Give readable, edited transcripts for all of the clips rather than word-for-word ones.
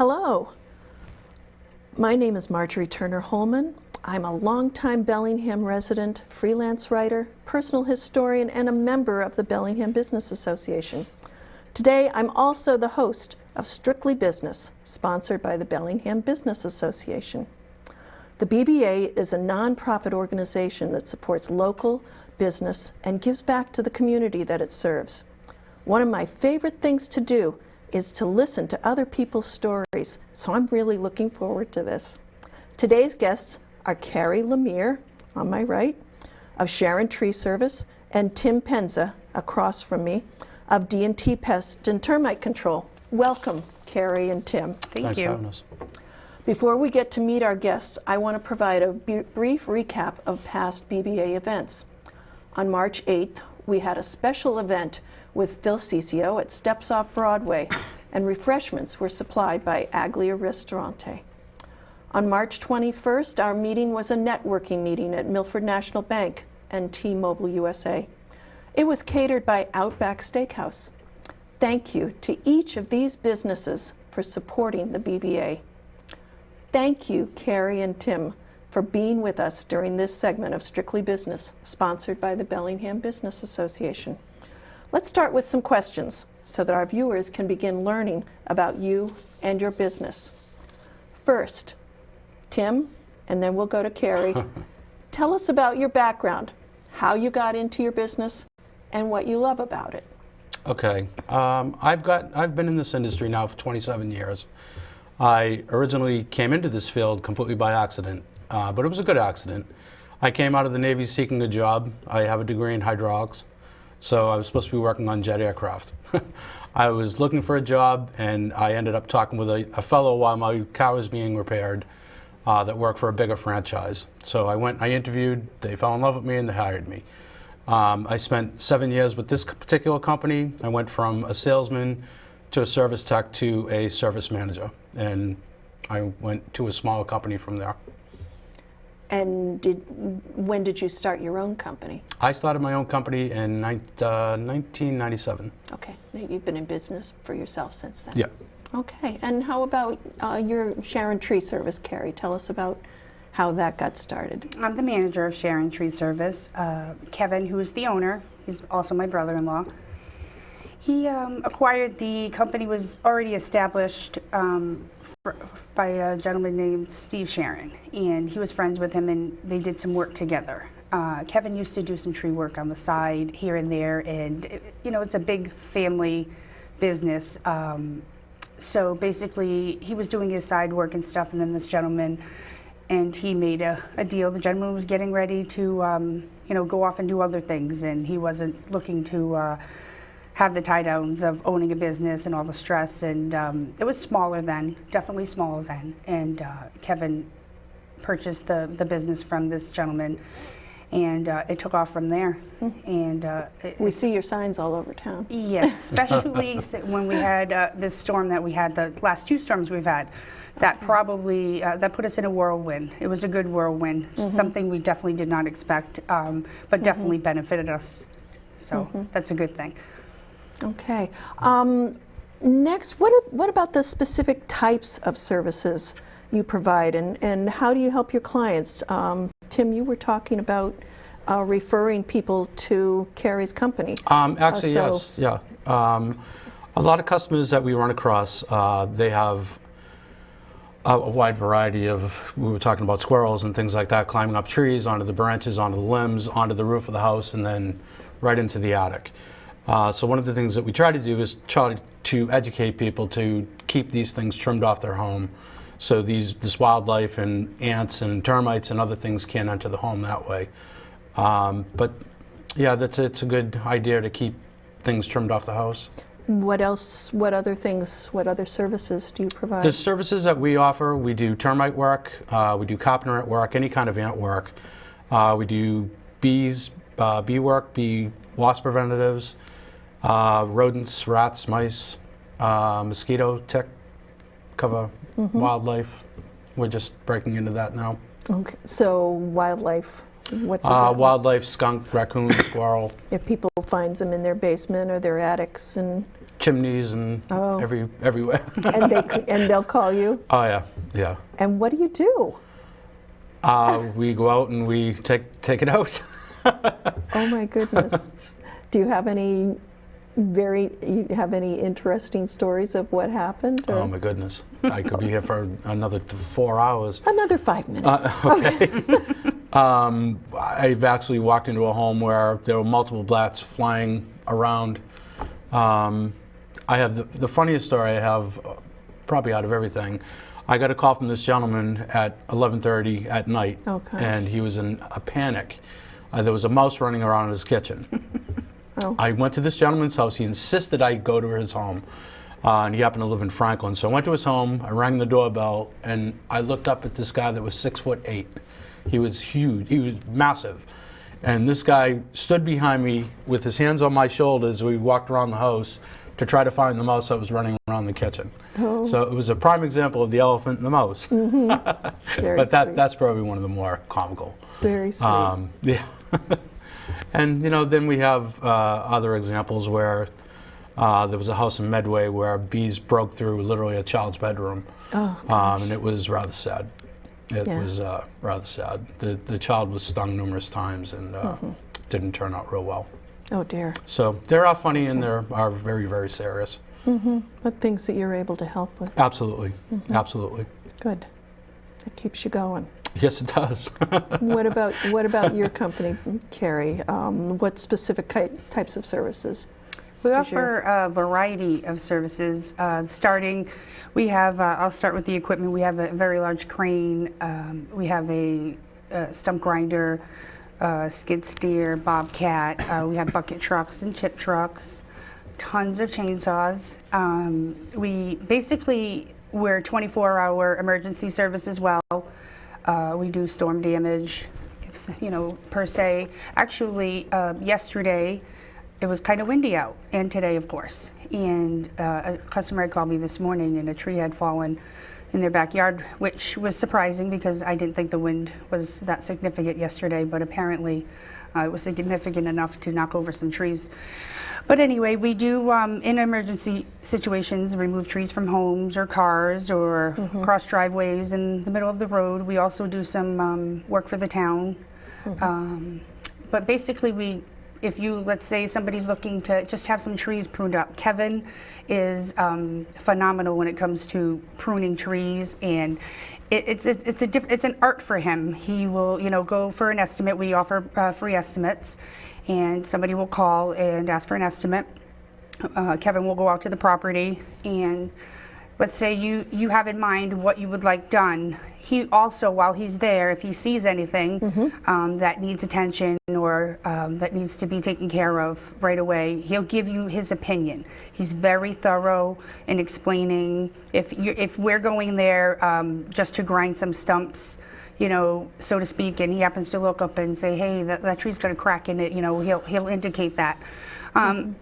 Hello, my name is Marjorie Hollman. I'm a longtime Bellingham resident, freelance writer, personal historian, and a member of the Bellingham Business Association. Today, I'm also the host of Strictly Business, sponsored by the Bellingham Business Association. The BBA is a nonprofit organization that supports local business and gives back to the community that it serves. One of my favorite things to do is to listen to other people's stories, so I'm really looking forward to this. Today's guests are Carrie Lemire, on my right, of Sharon Tree Service, and Tim Penza, across from me, of D&T Pest and Termite Control. Welcome, Carrie and Tim. Thanks for having us. Before we get to meet our guests, I want to provide a brief recap of past BBA events. On March 8th, we had a special event with Phil Cicio at Steps Off Broadway, and refreshments were supplied by Aglia Ristorante. On March 21st, our meeting was a networking meeting at Milford National Bank and T-Mobile USA. It was catered by Outback Steakhouse. Thank you to each of these businesses for supporting the BBA. Thank you, Carrie and Tim, for being with us during this segment of Strictly Business, sponsored by the Bellingham Business Association. Let's start with some questions so that our viewers can begin learning about you and your business. First, Tim, and then we'll go to Carrie. Tell us about your background, how you got into your business, and what you love about it. Okay, I've been in this industry now for 27 years. I originally came into this field completely by accident, but it was a good accident. I came out of the Navy seeking a job. I have a degree in hydraulics, so I was supposed to be working on jet aircraft. I was looking for a job, and I ended up talking with a fellow while my car was being repaired that worked for a bigger franchise. So I interviewed, they fell in love with me, and they hired me. I spent 7 years with this particular company. I went from a salesman to a service tech to a service manager, and I went to a smaller company from there. And when did you start your own company? I started my own company in 1997. Okay, you've been in business for yourself since then? Yeah. Okay, and how about your Sharon Tree Service, Carrie? Tell us about how that got started. I'm the manager of Sharon Tree Service. Kevin, who is the owner, he's also my brother-in-law. He acquired the company, was already established by a gentleman named Steve Sharon, and he was friends with him, and they did some work together. Kevin used to do some tree work on the side here and there, and it's a big family business. So basically, he was doing his side work and stuff, and then this gentleman, and he made a deal. The gentleman was getting ready to go off and do other things, and he wasn't looking to have the tie downs of owning a business and all the stress, and it was smaller then, definitely smaller then, and Kevin purchased the business from this gentleman, and it took off from there. And we see your signs all over town. Yes, especially when we had this storm that we had, the last two storms we've had, that probably, that put us in a whirlwind. It was a good whirlwind, something we definitely did not expect, but definitely benefited us, so that's a good thing. Okay. Next, what about the specific types of services you provide, and how do you help your clients? Tim, you were talking about referring people to Carrie's company. Actually, yes. Yeah. A lot of customers that we run across, they have a wide variety of, we were talking about squirrels and things like that, climbing up trees, onto the branches, onto the limbs, onto the roof of the house, and then right into the attic. So one of the things that we try to do is try to educate people to keep these things trimmed off their home, so this wildlife and ants and termites and other things can't enter the home that way. But yeah, it's a good idea to keep things trimmed off the house. What else? What other things? What other services do you provide? The services that we offer, we do termite work, we do carpenter ant work, any kind of ant work. We do bee work, bee wasp preventatives, rodents, rats, mice, mosquito, tick, cover, wildlife. We're just breaking into that now. Okay, so wildlife, what does that mean? Wildlife, skunk, raccoon, squirrel. If people find them in their basement or their attics and chimneys and Oh. everywhere. And they'll call you? Oh yeah, yeah. And what do you do? We go out and we take it out. Oh my goodness. Do you have any interesting stories of what happened? Or? Oh my goodness. I could be here for another 4 hours. Another 5 minutes. Okay. I've actually walked into a home where there were multiple bats flying around. I have the funniest story I have, probably out of everything. I got a call from this gentleman at 11:30 at night, and he was in a panic. There was a mouse running around in his kitchen. Oh. I went to this gentleman's house. He insisted I go to his home, and he happened to live in Franklin. So I went to his home. I rang the doorbell, and I looked up at this guy that was 6'8". He was huge. He was massive. And this guy stood behind me with his hands on my shoulders. We walked around the house to try to find the mouse that was running around the kitchen. Oh. So it was a prime example of the elephant and the mouse. Mm-hmm. But that's probably one of the more comical. Very sweet. Yeah. And then we have other examples where there was a house in Medway where bees broke through literally a child's bedroom. Oh, and it was rather sad. It was rather sad. The child was stung numerous times and didn't turn out real well. Oh dear. So there are funny and there are very, very serious. Mm-hmm. But things that you're able to help with. Absolutely. Mm-hmm. Absolutely. Good. That keeps you going. Yes, it does. What about your company, Carrie? What specific types of services? We offer a variety of services. Starting, we have, I'll start with the equipment. We have a very large crane. We have a stump grinder, skid steer, bobcat. We have bucket trucks and chip trucks, tons of chainsaws. We're 24-hour emergency service as well. We do storm damage, per se. Actually, yesterday, it was kind of windy out, and today, of course. And a customer had called me this morning, and a tree had fallen in their backyard, which was surprising because I didn't think the wind was that significant yesterday, but apparently it was significant enough to knock over some trees. But anyway, we do, in emergency situations, remove trees from homes or cars or cross driveways in the middle of the road. We also do some work for the town. But basically, if let's say somebody's looking to just have some trees pruned up, Kevin is phenomenal when it comes to pruning trees, and it's an art for him. He will, go for an estimate. We offer free estimates, and somebody will call and ask for an estimate. Kevin will go out to the property, and let's say you have in mind what you would like done. He also, while he's there, if he sees anything that needs attention or that needs to be taken care of right away, he'll give you his opinion. He's very thorough in explaining. If we're going there just to grind some stumps, so to speak, and he happens to look up and say, hey, that tree's got a crack in it, he'll indicate that. And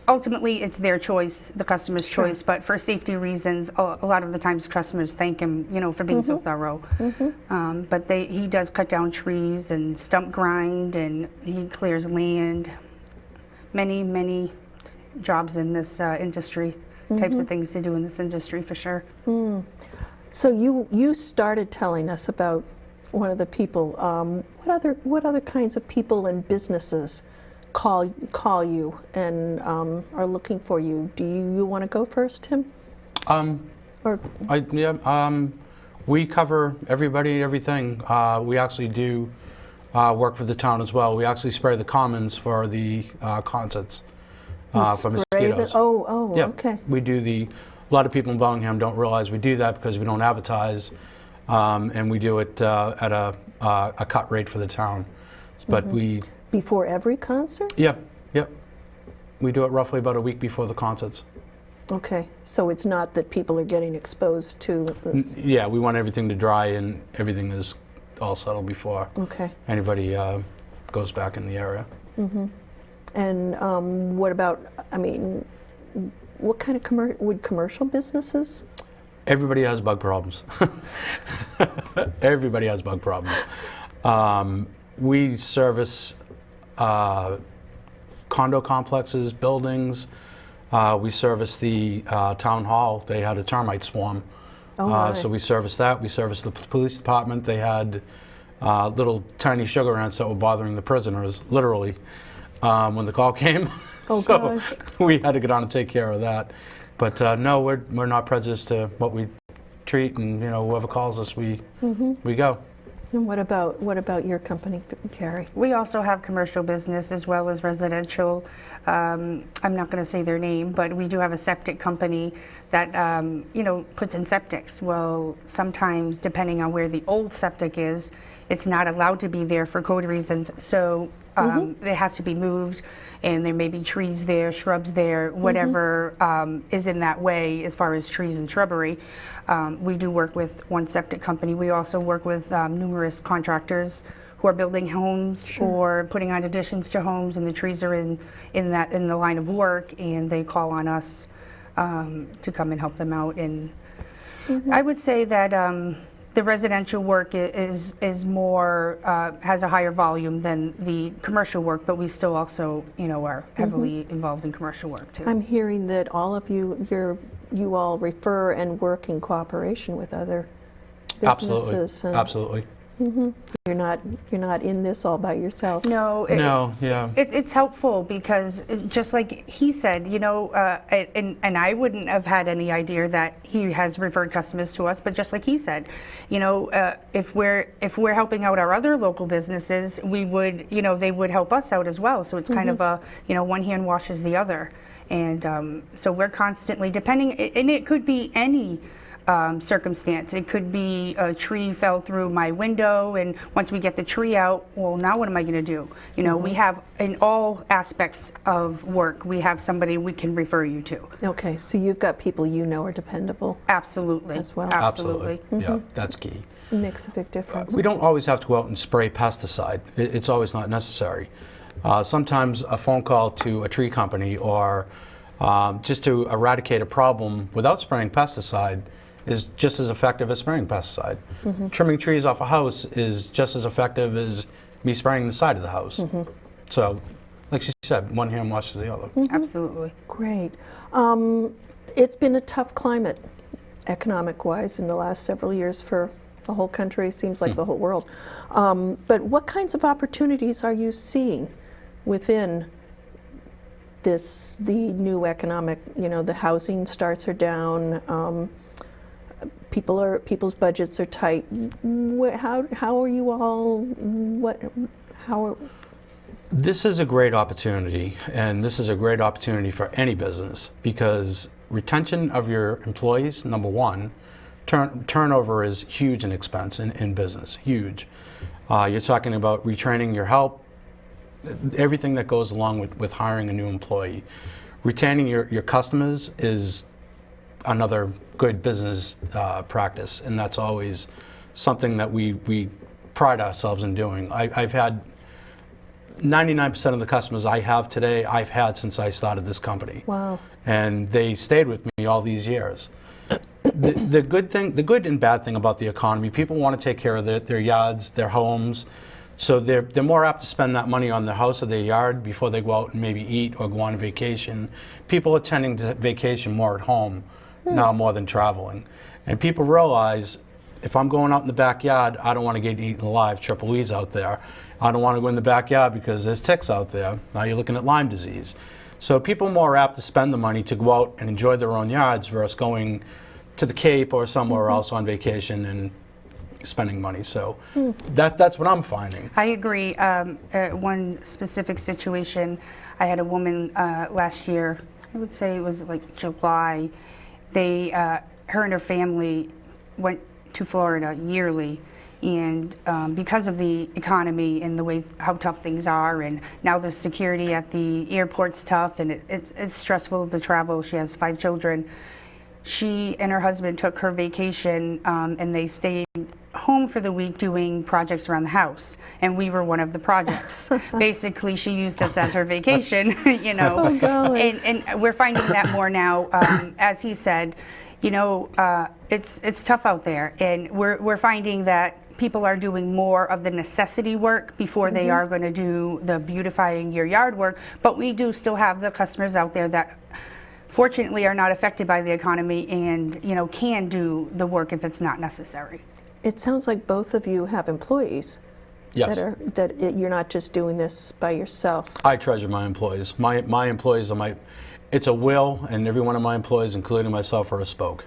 ultimately, it's their choice, the customer's choice. But for safety reasons, a lot of the times customers thank him, for being so thorough. But he does cut down trees and stump grind, and he clears land. Many, many jobs in this industry, types of things to do in this industry, for sure. So you started telling us about one of the people. What other kinds of people and businesses call you and are looking for you? Do you want to go first, Tim? We cover everybody, everything. We actually do work for the town as well. We actually spray the commons for the concerts for mosquitoes. Yeah, okay. We do a lot of people in Bellingham don't realize we do that because we don't advertise, and we do it at a cut rate for the town. But we... Before every concert? Yeah. We do it roughly about a week before the concerts. Okay, so it's not that people are getting exposed to this. Yeah, we want everything to dry and everything is all settled before anybody goes back in the area. And what about, what kind of would commercial businesses? Everybody has bug problems. Everybody has bug problems. We service condo complexes, buildings, We service the town hall. They had a termite swarm. Oh, my. So we serviced that. We serviced the police department. They had little tiny sugar ants that were bothering the prisoners, literally, when the call came. Oh, so gosh. we had to get on and take care of that. But no, we're not prejudiced to what we treat, and whoever calls us, we go. And what about your company, Carrie? We also have commercial business as well as residential. I'm not going to say their name, but we do have a septic company that puts in septics. Well, sometimes depending on where the old septic is, it's not allowed to be there for code reasons. So it has to be moved, and there may be trees there, shrubs there, whatever is in that way as far as trees and shrubbery. We do work with one septic company. We also work with numerous contractors who are building homes or putting on additions to homes, and the trees are in the line of work, and they call on us to come and help them out. And I would say that the residential work is more has a higher volume than the commercial work, but we still also are heavily involved in commercial work too. I'm hearing that all of you all refer and work in cooperation with other businesses. Absolutely. You're not in this all by yourself. No, it's helpful because just like he said, and I wouldn't have had any idea that he has referred customers to us, but just like he said, if we're helping out our other local businesses, we would, they would help us out as well. So it's kind of a, one hand washes the other. And so we're constantly depending, and it could be any circumstance. It could be a tree fell through my window, and once we get the tree out, well, now what am I going to do? We have, in all aspects of work, we have somebody we can refer you to. Okay, so you've got people are dependable. Absolutely. As well. Absolutely. Yeah, that's key. It makes a big difference. We don't always have to go out and spray pesticide. It's always not necessary. Sometimes a phone call to a tree company or just to eradicate a problem without spraying pesticide is just as effective as spraying pesticide. Trimming trees off a house is just as effective as me spraying the side of the house. So, like she said, one hand washes the other. Absolutely. Great. It's been a tough climate, economic-wise, in the last several years for the whole country, seems like the whole world. But what kinds of opportunities are you seeing within the new economic, the housing starts are down, people's budgets are tight. How are you all, This is a great opportunity, and this is a great opportunity for any business because retention of your employees, number one, turnover is huge in expense in business, huge. You're talking about retraining your help, everything that goes along with hiring a new employee. Retaining your customers is another good business practice, and that's always something that we pride ourselves in doing. I've had 99% of the customers I have today, I've had since I started this company. Wow. And they stayed with me all these years. The good and bad thing about the economy, people want to take care of their yards, their homes, so they're more apt to spend that money on their house or their yard before they go out and maybe eat or go on vacation. People are tending to vacation more at home now more than traveling. And people realize, if I'm going out in the backyard, I don't want to get eaten alive, triple E's out there. I don't want to go in the backyard because there's ticks out there. Now you're looking at Lyme disease. So people are more apt to spend the money to go out and enjoy their own yards versus going to the Cape or somewhere else on vacation and spending money. So that's what I'm finding. I agree. One specific situation, I had a woman last year, I would say it was like July, her and her family went to Florida yearly, and because of the economy and the way how tough things are, and now the security at the airport's tough, and it's stressful to travel. She has 5 children. She and her husband took her vacation, and they stayed home for the week doing projects around the house, and we were one of the projects. Basically, she used us as her vacation, Oh, golly. and we're finding that more now. As he said, it's tough out there, and we're finding that people are doing more of the necessity work before they are going to do the beautifying your yard work. But we do still have the customers out there that fortunately are not affected by the economy and, you know, can do the work if it's not necessary. It sounds like both of you have employees. Yes. You're not just doing this by yourself. I treasure my employees. My employees are it's a will, and every one of my employees, including myself, are a spoke.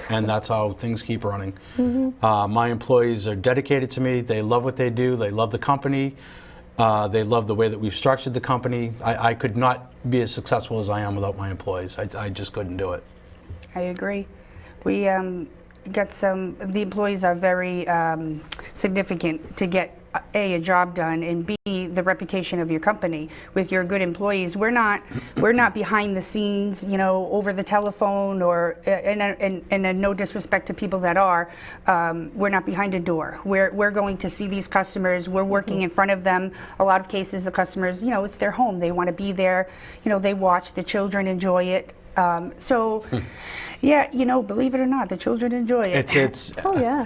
And that's how things keep running. My employees are dedicated to me. They love what they do. They love the company. They love the way that we've structured the company. I could not be as successful as I am without my employees. I just couldn't do it. I agree. We the employees are very significant to get a job done, and B, the reputation of your company. With your good employees, we're not behind the scenes, you know, over the telephone, or and no disrespect to people that are, we're not behind a door. We're going to see these customers. We're working in front of them. A lot of cases, the customers, you know, it's their home. They want to be there. You know, they watch. The children enjoy it. Yeah, you know, believe it or not, the children enjoy it. It's Oh, yeah.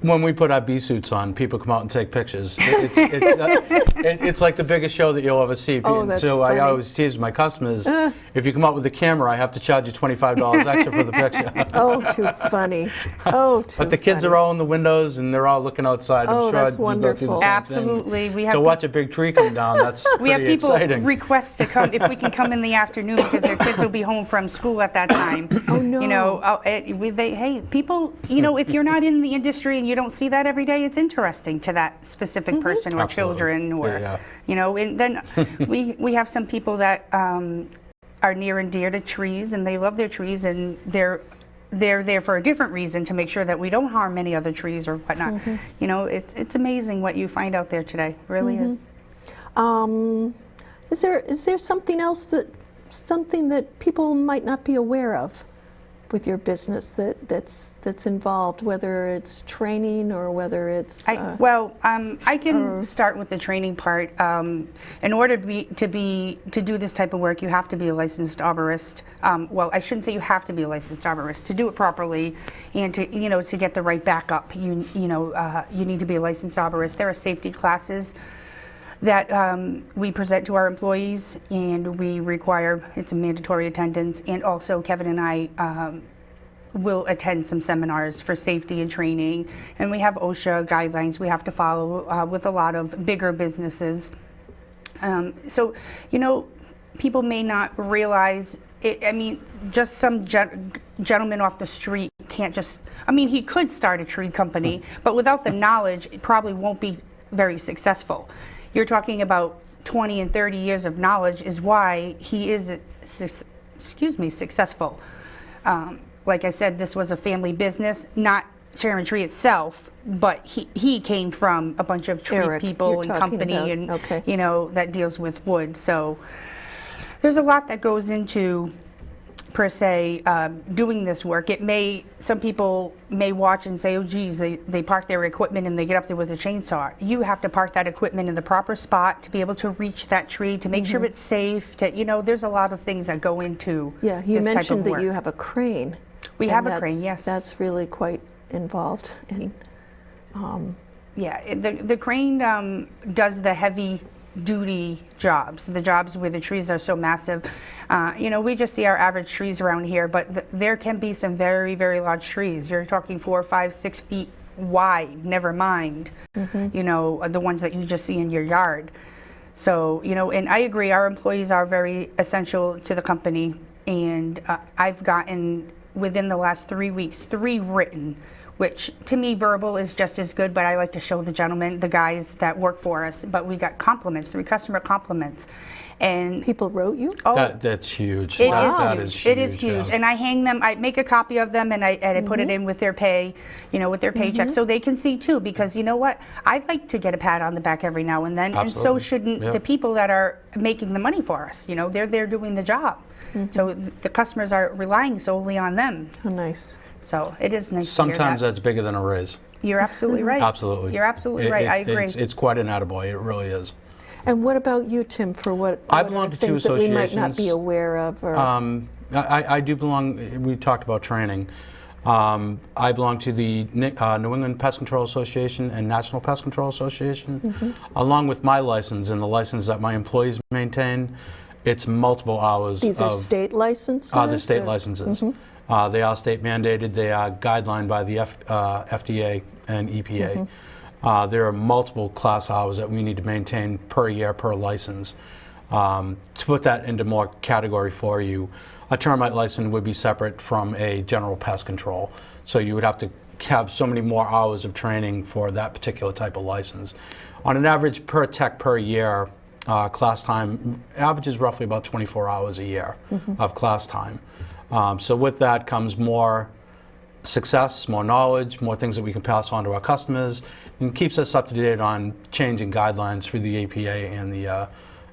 when we put our bee suits on, people come out and take pictures. It's like the biggest show that you'll ever see. Oh, that's so funny. I always tease my customers, if you come out with a camera, I have to charge you $25 extra for the picture. Oh, too funny. Oh, too But the kids are all in the windows and they're all looking outside. Oh, I'm sure that's you go through the wonderful. same thing. Absolutely. We have To watch a big tree come down, that's we have pretty people exciting. request to come if we can come in the afternoon because their kids will be home from school at that time. Oh, no. You know, hey, people, you know, if you're not in the industry and you don't see that every day, it's interesting to that specific person or Absolutely. children, or Yeah. you know. And then we have some people that are near and dear to trees, and they love their trees, and they're there for a different reason, to make sure that we don't harm any other trees or whatnot. You know, it's amazing what you find out there today. It really is. Is there something else something that people might not be aware of with your business that's involved, whether it's training or whether it's I can start with the training part. In order to do this type of work, you have to be a licensed arborist. Well, I shouldn't say you have to be a licensed arborist to do it properly, and to get the right backup. You need to be a licensed arborist. There are safety classes that we present to our employees, and we require, it's a mandatory attendance, and also Kevin and I will attend some seminars for safety and training, and we have OSHA guidelines we have to follow with a lot of bigger businesses. So, you know, people may not realize it. I mean, just some gentleman off the street can't just, I mean, he could start a tree company, but without the knowledge, it probably won't be very successful. You're talking about 20 and 30 years of knowledge is why he is, successful. Like I said, this was a family business, not Sharon Tree itself, but he came from a bunch of tree Eric, people you're and talking company about, and, okay. you know, that deals with wood. So there's a lot that goes into, per se, doing this work. Some people may watch and say, oh geez, they park their equipment and they get up there with a chainsaw. You have to park that equipment in the proper spot to be able to reach that tree, to make sure it's safe, there's a lot of things that go into Yeah, you this type mentioned of that work. you have a crane. We and have a crane, yes. That's really quite involved. Yeah, the crane does the heavy duty jobs, the jobs where the trees are so massive. We just see our average trees around here, but there can be some very, very large trees. You're talking 4, 5, 6 feet wide, never mind, the ones that you just see in your yard. So, and I agree, our employees are very essential to the company, and I've gotten, within the last 3 weeks, 3 written, which to me verbal is just as good, but I like to show the gentlemen, the guys that work for us, but we got compliments, 3 customer compliments. And people wrote you? Oh, that's huge. That is huge. It is huge. Yeah. And I hang them, I make a copy of them, and I put it in with their pay, with their paycheck, so they can see too, because you know what? I like to get a pat on the back every now and then, Absolutely. and so shouldn't the people that are making the money for us. They're there doing the job. So the customers are relying solely on them. Oh, nice. So it is nice Sometimes to hear that. that's bigger than a raise. You're absolutely right. Absolutely. You're absolutely right. I agree. It's quite an attaboy. It really is. And what about you, Tim, for what I are belong the to 2 things that we might not associations. be aware of? Or? I do belong, we talked about training. I belong to the New England Pest Control Association and National Pest Control Association, along with my license and the license that my employees maintain. It's multiple hours. These are state licenses? They're state licenses. They are state mandated. They are guidelined by the FDA and EPA. There are multiple class hours that we need to maintain per year per license. To put that into more category for you, a termite license would be separate from a general pest control. So you would have to have so many more hours of training for that particular type of license. On an average per tech per year, class time averages roughly about 24 hours a year of class time. So with that comes more success, more knowledge, more things that we can pass on to our customers, and keeps us up to date on changing guidelines through the APA and the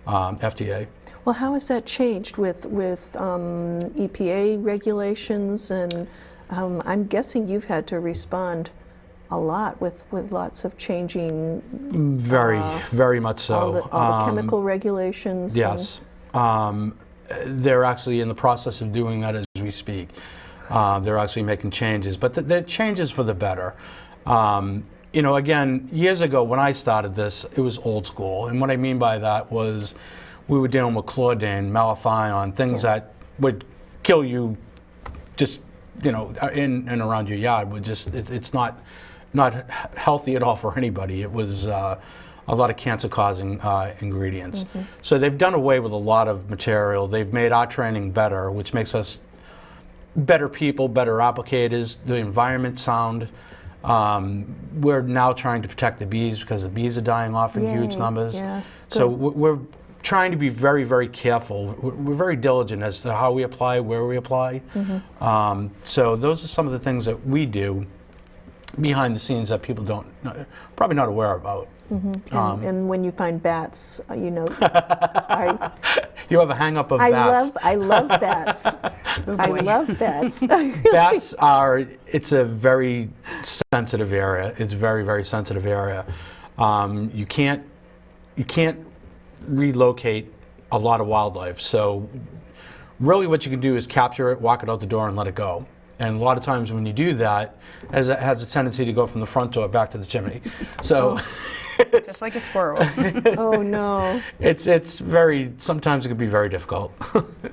FDA. Well, how has that changed with EPA regulations? And I'm guessing you've had to respond a lot with lots of changing. Very much so. All the chemical regulations. Yes. They're actually in the process of doing that as we speak. They're actually making changes, but they're changes for the better. You know, again, years ago when I started this, it was old school. And what I mean by that was we were dealing with chlordane, malathion, things that would kill you just, you know, in and around your yard. It's not healthy at all for anybody. It was a lot of cancer-causing ingredients. So they've done away with a lot of material. They've made our training better, which makes us better people, better applicators, the environment sound. We're now trying to protect the bees because the bees are dying off in huge numbers. Yeah, so we're trying to be very, very careful. We're very diligent as to how we apply, where we apply. So those are some of the things that we do behind the scenes that people probably not aware about. And when you find bats, you know, you have a hang-up of bats. I love bats. I love bats. Bats it's a very sensitive area. It's a very, very sensitive area. You can't relocate a lot of wildlife. So really what you can do is capture it, walk it out the door, and let it go. And a lot of times when you do that, it has a tendency to go from the front door back to the chimney. So. Just like a squirrel. Oh no! It's very. Sometimes it can be very difficult.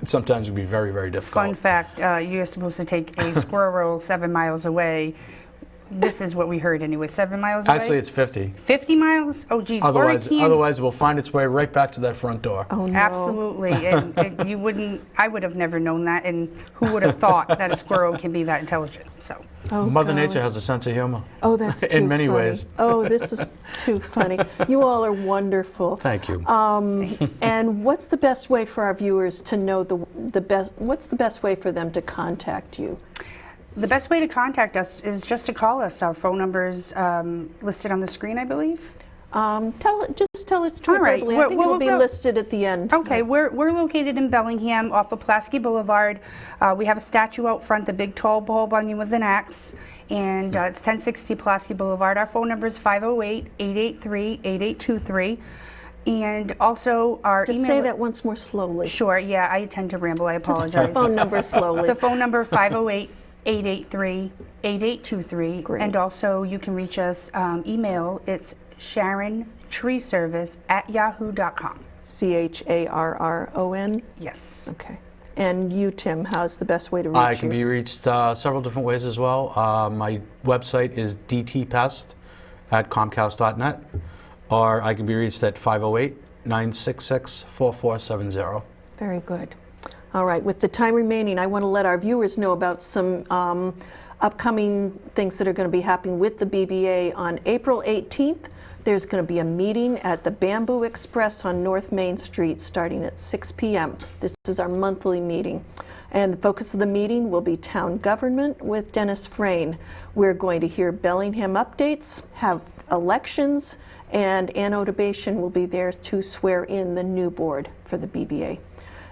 Sometimes it can be very, very difficult. Fun fact: you're supposed to take a squirrel 7 miles away. This is what we heard anyway. 7 miles away. Actually, it's 50. 50 miles? Oh, geez. Otherwise, it will find its way right back to that front door. Oh no! Absolutely, and you wouldn't. I would have never known that, and who would have thought that a squirrel can be that intelligent? So. Mother Nature has a sense of humor. Oh, that's too in many funny. ways. Oh, this is too funny. You all are wonderful. Thank you. And what's the best way for our viewers to know the best? What's the best way for them to contact you? The best way to contact us is just to call us. Our phone number is listed on the screen, I believe. Just tell it straight. All right. I think it will be listed at the end. Okay, we're located in Bellingham off of Pulaski Boulevard. We have a statue out front, the big tall bulb onion with an axe, and it's 1060 Pulaski Boulevard. Our phone number is 508-883-8823. And also our email. Just say that once more slowly. Sure, yeah, I tend to ramble, I apologize. The phone number slowly. The phone number 508-883-8823. Great. And also you can reach us email. It's SharonTreeService@yahoo.com. CHARRON? Yes. Okay. And you, Tim, how's the best way to reach you? I can be reached several different ways as well. My website is dtpest@comcast.net, or I can be reached at 508-966-4470. Very good. All right, with the time remaining, I want to let our viewers know about some upcoming things that are going to be happening with the BBA. On April 18th, there's going to be a meeting at the Bamboo Express on North Main Street starting at 6 p.m. This is our monthly meeting. And the focus of the meeting will be town government with Dennis Frayne. We're going to hear Bellingham updates, have elections, and Ann Odebation will be there to swear in the new board for the BBA.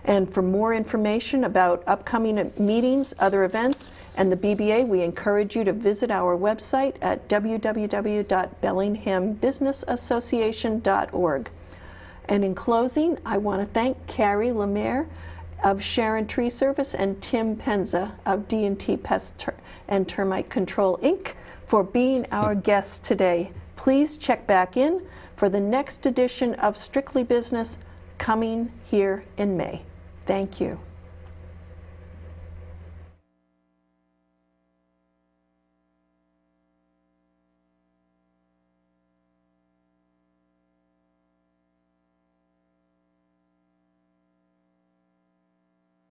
And for more information about upcoming meetings, other events, and the BBA, we encourage you to visit our website at www.bellinghambusinessassociation.org. And in closing, I want to thank Carrie Lemire of Sharon Tree Service and Tim Penza of D&T Pest and Termite Control, Inc. for being our guests today. Please check back in for the next edition of Strictly Business coming here in May. Thank you.